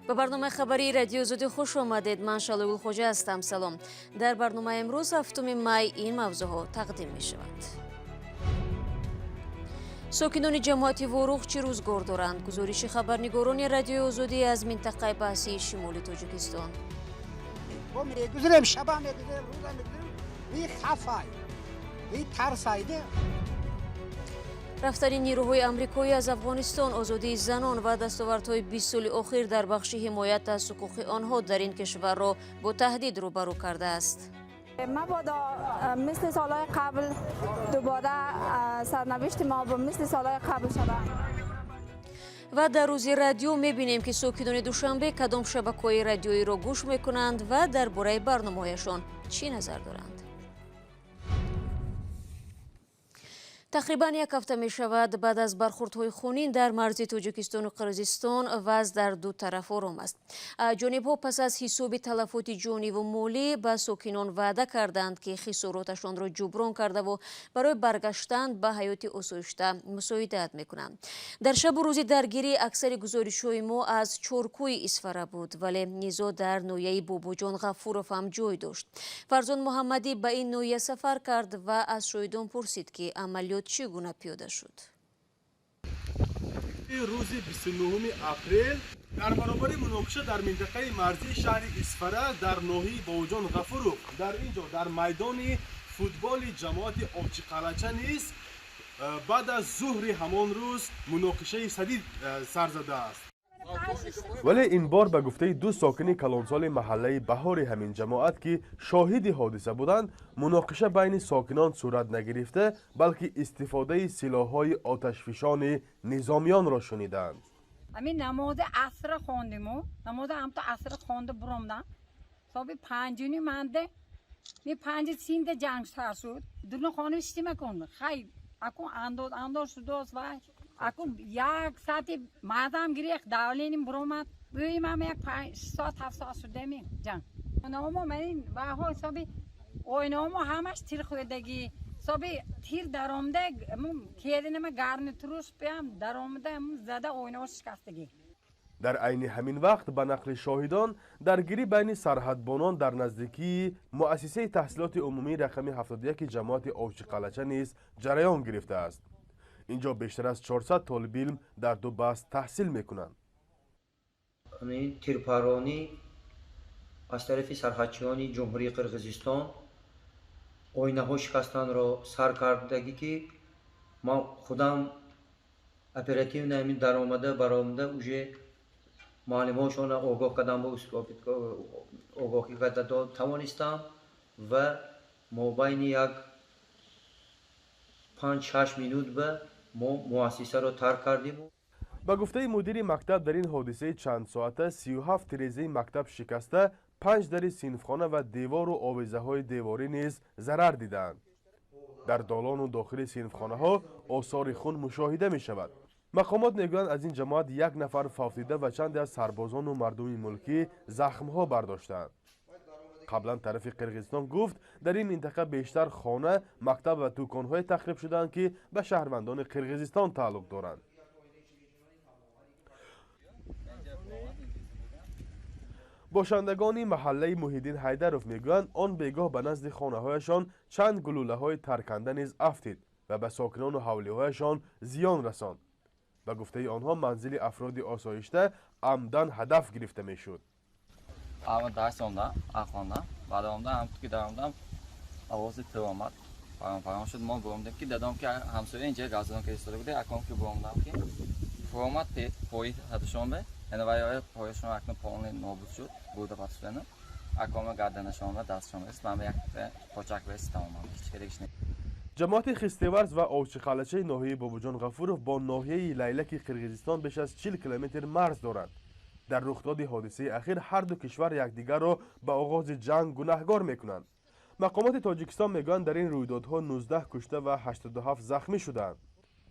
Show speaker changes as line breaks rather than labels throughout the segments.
به برنامه خبری رادیو زودی خوش آمدید. من شالوی خوجه هستم. سلام. در برنامه امروز هفتم می این موضوع ها تقدیم می شود. ساکنان جماعت وروغ چه روزگار دارند؟ گزارش خبرنگاران رادیو زودی از منطقه بحثی شمال تاجیکستان.
ما میگذاریم شب میگذاریم روز میگذاریم این خفای این ترسایده.
رفتن نیروهای آمریکایی از افغانستان، آزادی زنان و دستاوردهای 20 سال اخیر در بخش حمایت از حقوق آنها در این کشور را با تهدید روبرو کرده است.
مبادا مثل سالهای قبل دوباره سرنوشت ما با مثل سالهای قبل شده.
و در روز رادیو میبینیم که ساکنان دوشنبه کدام شبکه‌های رادیویی را گوش میکنند و درباره برنامه‌هایشان چی نظر دارند. تقریبا یک هفته می شود بعد از برخوردهای خونین در مرز تاجیکستان و قرقیزستان وضع در دو طرف آرام است. جانب‌ها پس از حساب تلفات جانی و مالی به ساکنان وعده کردند که خساراتشان را جبران کرده و برای برگشتن به حیات آسایشته مساعدت میکنند. در شب و روز درگیری اکثر گزارش‌های ما از چارکوی اسفره بود، ولی نیزا در ناحیه باباجان غفورов هم جای داشت. فرزان محمدی به این ناحیه سفر کرد و از شاهدان پرسید که عملیات چگونه پیاده شد.
روز 29 اپریل در برابر مناقشه در منطقه مرزی شهر اسفره در ناحیه باباجان غفورov در اینجا در میدان فوتبال جماعت آبچی قلچه نیز بعد از ظهر همان روز مناقشه شدید سر زده است. ولی این بار به گفته دو ساکن کلانسال محله بهار همین جماعت که شاهد حادثه بودند، مناقشه بین ساکنان صورت نگرفته بلکه استفاده سلاح‌های آتشفشان نظامیان را شنیدند.
همین نماز عصر خواندیم و نماز هم تا عصر خوانده برامدن صبح 5 منده می 5 سینده جنگ سر شد دونه خانه اشتیمه کن خیلی اکو انداز شد و اکو یک ساعتی مادام گریخ داولینیم برامد بیاییم هم یک 5 ساعت 7 ساعت شده می جنگ نامو من و های صبح اوینامو همش تیر خودگی صبح تیر درآمده کیدنم گارنیتروش پیام درآمده زده اویناش شکستگی.
در عین همین وقت به نقل شاهدان درگیری بین سرحدبانان در نزدیکی مؤسسه تحصیلات عمومی رقم 71 جماعت آبچی قلچه نیز جریان گرفته است. اینجا بیشتر از 400 طالب علم در دو بست تحصیل میکنند.
تیرپرانی از طرف سرحدچیان جمهوری قرقیزستان آینه ها شکستن را سر کردگی که ما خودم اپراتیو نمی در آمده برآمده اوجه معلماشون آگاه کردم با آگاهی کرده توانستم و ما بین یک 5-6 مینوت به ما مؤسسه را ترک کردیم.
با گفته مدیر مکتب در این حادثه چند ساعته 37 تیریزه مکتب شکسته، 5 در صنفخانه و دیوار و آویزه های دیواری نیز ضرر دیدند. در دالان و داخل صنفخانه ها آثار خون مشاهده می شود. مقامات میگویند از این جماعت 1 نفر فوت دیده و چند از سربازان و مردم ملکی زخم ها برداشتند. قبلا طرف قرقیزستان گفت در این منطقه بیشتر خانه، مکتب و دکان های تخریب شدند که به شهروندان قرقیزستان تعلق دارند. باشندگان محله محیدین حیدرov میگویند آن بیگاه به نزد خانه هایشان چند گلوله های ترکنده نیز افتید و به ساکنان و حولی هایشان زیان رساند. به گفته آنها منزل افراد آسایشته عمدن هدف گرفته میشد.
اما درس خوندم بعد هم که درآمدم آواز تر آمد پیام شد ما برآمدیم که دیدم که همسایه اینجا گازدان که ایستاده بوده اکام که برآمدم که فرامد پای هدشون به انوای پایشون اکنون پایان نابود شد بوده پاسفنه اکام گردنشون و دستشون است من یک پاچک رست تمام هیچ
جماعت خستیورز و آبچی قلچه ناحیه باباجان غفورov با ناحیه لیلک قرقیزستان بیش از 40 کیلومتر مرز دارند. در رخداد حادثه اخیر هر دو کشور یکدیگر را به آغاز جنگ گناهکار میکنند. مقامات تاجیکستان میگویند در این رویدادها 19 کشته و 87 زخمی شدند.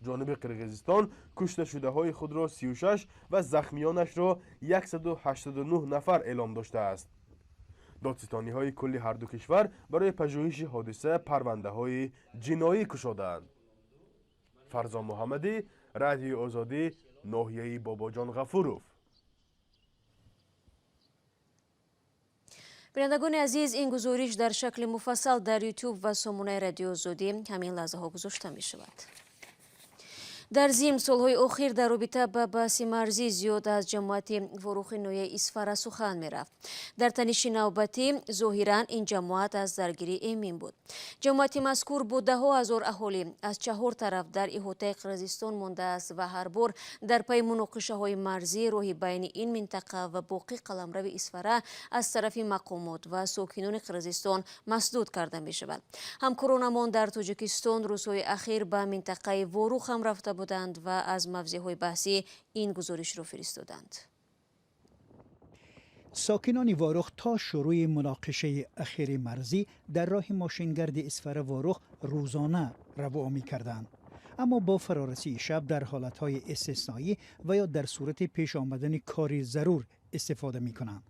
جانب قرقیزستان کشته شده های خود را 36 و زخمیانش را 189 نفر اعلام داشته است. دادستانی های کلی هر دو کشور برای پژوهش حادثه پرونده های جنایی گشاده‌اند. فرزان محمدی، رادیو آزادی، ناحیه باباجان غفورov.
بینندگان عزیز، این گزارش در شکل مفصل در یوتیوب و سامانه رادیو زودی همین لحظه ها گذاشته می شود. در ضمن سالهای اخیر در رابطه با بحث مرزی زیاد از جماعت ورخ نوی اسفره سخن می رفت. در تنش نوبتی ظاهرا این جماعت از درگیری ایمن بود. جماعت مذکور با ده ها هزار اهالی از 4 طرف در احاطه قرقیزستان مانده است و هر بار در پی مناقشه های مرزی راه بین این منطقه و باقی قلمرو اسفره از طرف مقامات و ساکنان قرقیزستان مسدود کرده می شود. همکارانمان در تاجیکستان روزهای اخیر به منطقه ورخ هم رفته بودند و از موضوعهای بحثی این گزارش را فرستادند.
ساکنان وارخ تا شروع مناقشه اخیر مرزی در راه ماشینگرد اسفره وارخ روزانه روا می کردند. اما با فرارسی شب در حالتهای استثنایی و یا در صورت پیش آمدن کاری ضرور استفاده می کنند.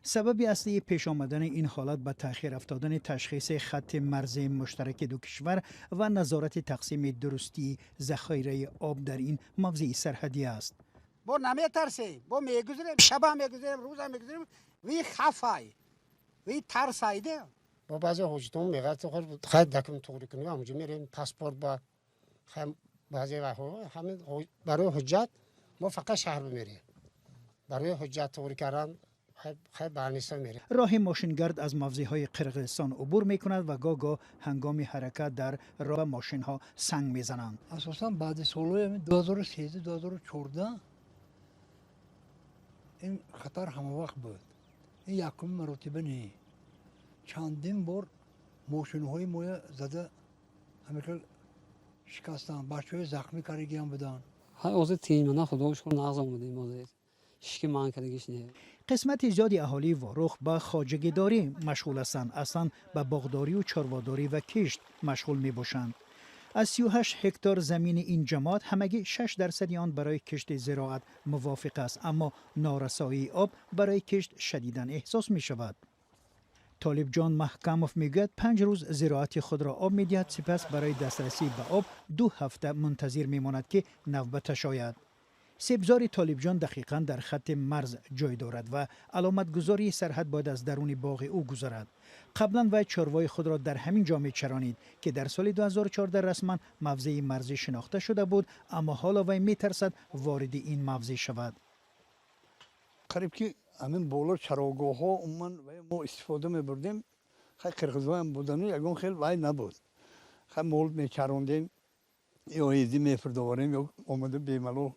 سبب اصلی پیش آمدن این حالت به تأخیر افتادن تشخیص خط مرز مشترک دو کشور و نظارت تقسیم درستی ذخایر آب در این موضع سرحدی است.
با نمیترسیم، با میگذاریم، شب هم میگذاریم، روز هم میگذاریم، وی خفای، وی ترسایده.
با بعضی حجتون میگه تو خیلی دکم توری کنی همونجا میریم پاسپورت با بعضی وقتا همین برای حجت ما فقط شهر بمیریم. برای حجت توری کردن خیلی برنیسته میره.
راه ماشینگرد از موضعهای قرقیزستان عبور میکند و گاه هنگام حرکت در راه ماشین ها سنگ میزنند.
اساسا بعد سالهای 2013 2014 این خطر همه وقت بود. این یکم مرتبه نه. چندین بار ماشین های ما زده همین شکستن، بچه‌های زخمی کارگی هم بدن.
های اوضاع تیمنا خدا شکر نقض آمده موضوع. شکی من کردگیش نه.
قسمت زیادی اهالی وارخ به خواجگیداری مشغول هستند، اصلا به باغداری و چارواداری و کشت مشغول می باشند. از 38 هکتار زمین این جماعت همگی 6% آن برای کشت زراعت موافق است، اما نارسایی آب برای کشت شدیداً احساس می شود. طالب جان محکموف میگوید 5 روز زراعت خود را آب میدهد، سپس برای دسترسی به آب 2 هفته منتظر میماند که نوبتش آید. سبزار طالب جان دقیقاً در خط مرز جای دارد و علامت گذاری سرحد باید از درون باغ او گذرد. قبلا وی چاروای خود را در همین جا میچرانید که در سال 2014 رسما موضع مرزی شناخته شده بود، اما حالا وی میترسد وارد این موضع شود.
قریب که همین بالا چراگاه ها عموما ما استفاده میبردیم، خیلی قرقیزها هم بودن و یکم خیلی وای نبود. خیلی مولد میچراندیم یا ایزی میفردواریم یا آمده بیملو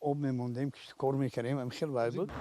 آب میموندیم که کار میکردیم، هم خیلی وای بود.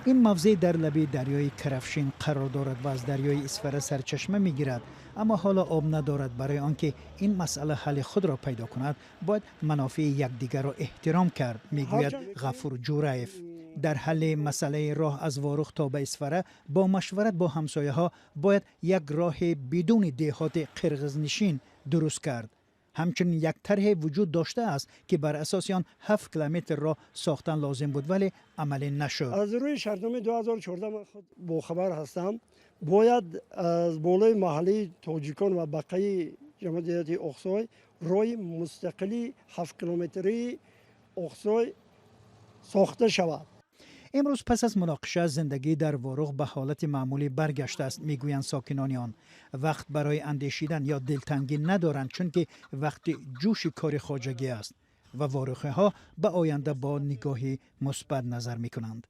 این موضع در لبه دریای کرفشین قرار دارد و از دریای اسفره سرچشمه میگیرد، اما حالا آب ندارد. برای آنکه این مسئله حل خود را پیدا کند باید منافع یکدیگر را احترام کرد، میگوید غفور جورایف. در حل مسئله راه از وارخ تا به اسفره با مشورت با همسایه ها باید یک راه بدون دهات قرقیزنشین درست کرد. همچنین یک طرح وجود داشته است که بر اساس آن 7 کیلومتر راه ساختن لازم بود ولی عملی نشد.
از روی شهرداری 2014 من خود با خبر هستم، باید از بالای محلی تاجیکان و بقیه جمهوریت اقصای راه مستقلی 7 کیلومتری اقصای ساخته شود.
امروز پس از مناقشه زندگی در وارخ به حالت معمولی برگشته است، میگویند ساکنان آن. وقت برای اندیشیدن یا دلتنگی ندارند، چون که وقت جوش کار خواجگی است و وارخه ها به آینده با نگاهی مثبت نظر میکنند.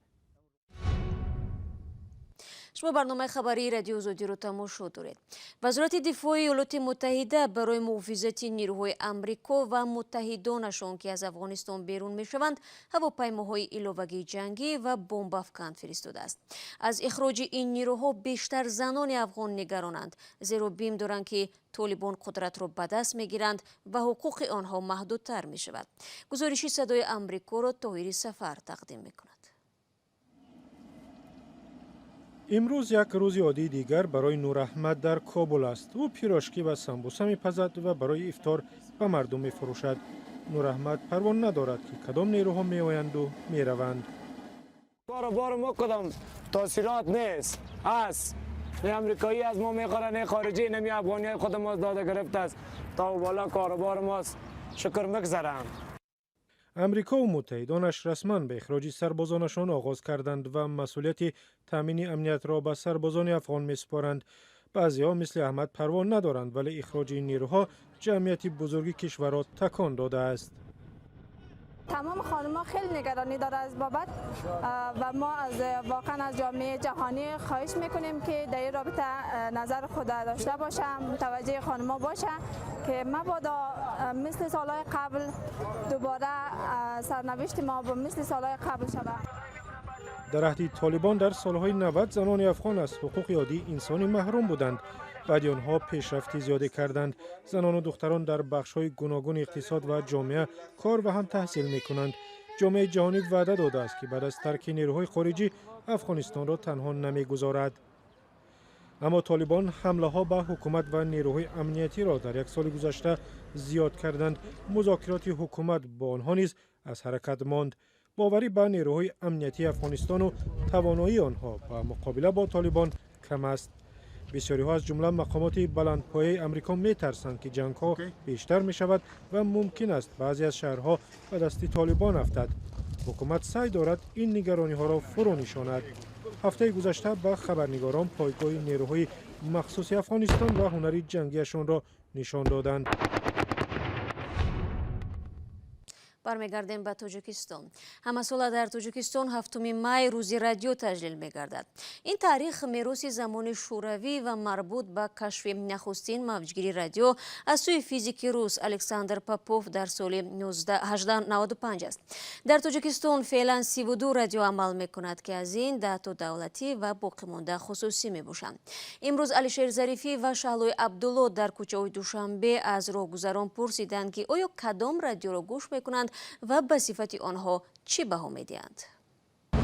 شما برنامه خبری رادیو زودی رو تماشا دارید. وزارت دفاع ایالات متحده برای محافظت نیروهای آمریکا و متحدانشان که از افغانستان بیرون میشوند هواپیماهای ایلاوگی جنگی و بمب افکن فرستاده است. از اخراج این نیروها بیشتر زنان افغان نگرانند، زیرا بیم دارند که طالبان قدرت را به دست میگیرند و حقوق آنها محدودتر می شود. گزارشی صدای آمریکا را طاهری سفر تقدیم میکند.
امروز یک روز عادی دیگر برای نور احمد در کابل است. او پیراشکی و سمبوسه میپزد و برای افطار به مردم میفروشد. نور احمد پروا ندارد که کدام نیروها میآیند و میروند.
بار ما کدام تاثیرات نیست است. نه امریکایی از ما میخوره، نه خارجی، نه افغانی خود ما داده گرفته است. تا بالا کاروبار ماست، شکر مگذرم.
امریکا و متحدانش رسما به اخراج سربازانشان آغاز کردند و مسئولیت تامین امنیت را به سربازان افغان می‌سپارند. بعضی‌ها مثل احمد پروان ندارند، ولی اخراج این نیروها جمعیت بزرگی کشور را تکان داده است.
تمام خانم‌ها خیلی نگرانی داره از بابت و ما واقعا از جامعه جهانی خواهش میکنیم که در این رابطه نظر خود داشته باشه، متوجه خانم‌ها باشه که مبادا مثل سالهای قبل دوباره سرنوشت ما با مثل سالهای قبل شود.
در عهد طالبان در سالهای 90 زنان افغان از حقوق عادی انسانی محروم بودند. بعد آنها پیشرفتی زیاده کردند. زنان و دختران در بخش‌های گوناگون اقتصاد و جامعه کار و هم تحصیل می‌کنند. جامعه جهانی وعده داده است که بعد از ترک نیروهای خارجی افغانستان را تنها نمی‌گذارد. اما طالبان حمله‌ها به حکومت و نیروهای امنیتی را در یک سال گذشته زیاد کردند. مذاکرات حکومت با آنها نیز از حرکت ماند. باوری به نیروهای امنیتی افغانستان و توانایی آنها با مقابله با طالبان کم است. بسیاری‌ها از جمله مقامات بلندپایه امریکا می‌ترسند که جنگ‌ها بیشتر می‌شود و ممکن است بعضی از شهرها به دست طالبان افتد. حکومت سعی دارد این نگرانی‌ها را فرو نشاند. هفته گذشته به خبرنگاران پایگاه نیروهای مخصوص افغانستان و هنری جنگیشان را نشان دادند.
برمیگردیم به تاجیکستان. همه ساله در تاجیکستان 7 می روزی رادیو تجلیل می‌گردد. این تاریخ میراث زمان شوروی و مربوط به کشف نخستین موجگیری رادیو از سوی فیزیک روس الکساندر پاپوف در سال 1895 است. در تاجیکستان فعلا 32 رادیو عمل می‌کند که از این 10 تا دولتی و باقی مانده خصوصی میباشند. امروز علیشیر ظریفی و شهلوی عبدالله در کوچه‌های دوشنبه از راهگذران پرسیدند که آیا کدام رادیو را گوش می‌کنند و به صفت آنها چی بها میدهند؟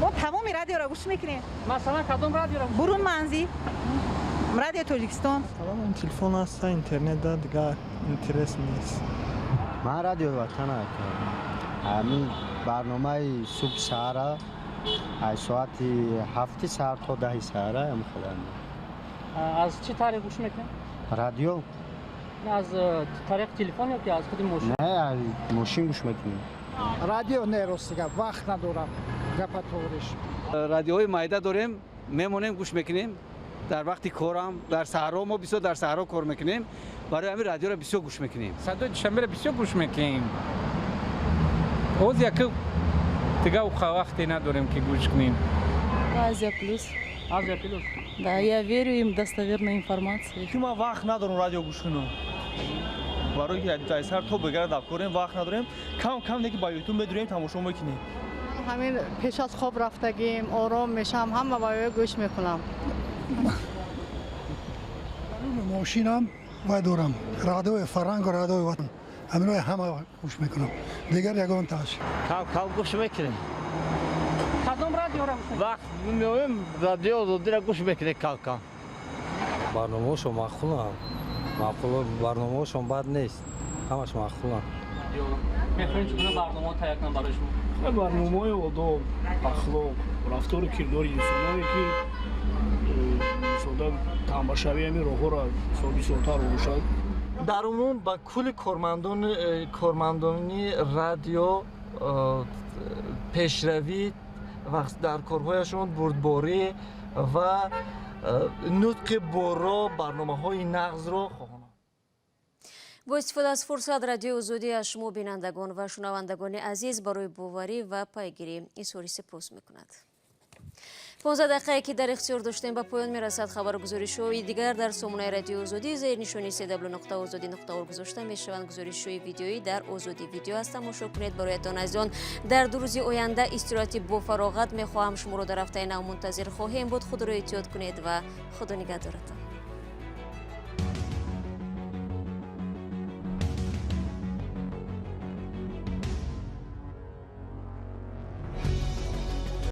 ما تمام رادیو را گوش میکنیم.
مثلا کدام رادیو را؟
برون منزی رادیو تاجیکستان.
این تلفن است، اینترنت دیگه اینترس نیست.
من رادیو وطن همین برنامه صبح سهره از ساعت 7 ساعت تا 10 ساعت هم خودم.
از چی طریق گوش میکنید؟
رادیو.
نه از طریق تلفن یا که از خود ماشین؟
نه از ماشین گوش میکنیم.
رادیو نیروست دیگه، وقت ندارم گپ طورش.
رادیوهای مایده داریم، میمونیم گوش میکنیم. در وقتی کارم در صحرا ما بسیار در صحرا کار میکنیم، برای همین رادیو را بسیار گوش میکنیم.
صدای دوشنبه را بسیار گوش میکنیم. روز یک دیگه وقتی نداریم که گوش کنیم.
Азия плюс.
Азия плюс.
Да, я верю им достоверной информации.
ما وقت ندارم رادیو گوش کنم. برای که تا سر تو بگرد افکاریم وقت نداریم. کم دیگه با یوتیوب بدونیم تماشا میکنیم.
همین پیش از خواب رفتگیم آرام میشم همه وایو گوش میکنم.
ماشینم و دارم رادیو فرنگ و رادیو وطن همین همه گوش میکنم. دیگر یگان تاش.
کم گوش میکنیم.
کدام رادیو را گوش؟
وقت میویم رادیو رو گوش میکنیم کم.
برنامه‌شون معقول برنامه‌شون بد نیست. همش معقولن.
می‌خواید چگونه برنامه تهیه کنم برای شما؟
برنامه‌های آداب، اخلاق، رفتار کردار انسانایی که مثلا تماشاوی همین راه‌ها را بسیارتر روشن. در عموم با کل کارمندانی رادیو پیشروی و در کارهایشان بردباری و نطق برا برنامه‌های نغز را خواهند.
با استفاده از فرصت رادیو آزادی از شما بینندگان و شنوندگان عزیز برای باوری و پیگیری ایثاری سپاس می‌کند. 15 دقیقه که در اختیار داشتیم به پایان میرسد. خبرگزاری شوی دیگر در سامانه رادیو آزادی زیر نشانی cw.azadi.org گذاشته میشوند. گزارش شوی ویدیویی در آزادی ویدیو است. تماشا کنید. برایتان از آن در دو روز آینده استراحتی با فراغت میخواهم. شما را در هفته نو منتظر خواهیم بود. خود را احتیاط کنید و خدا نگهدارتان.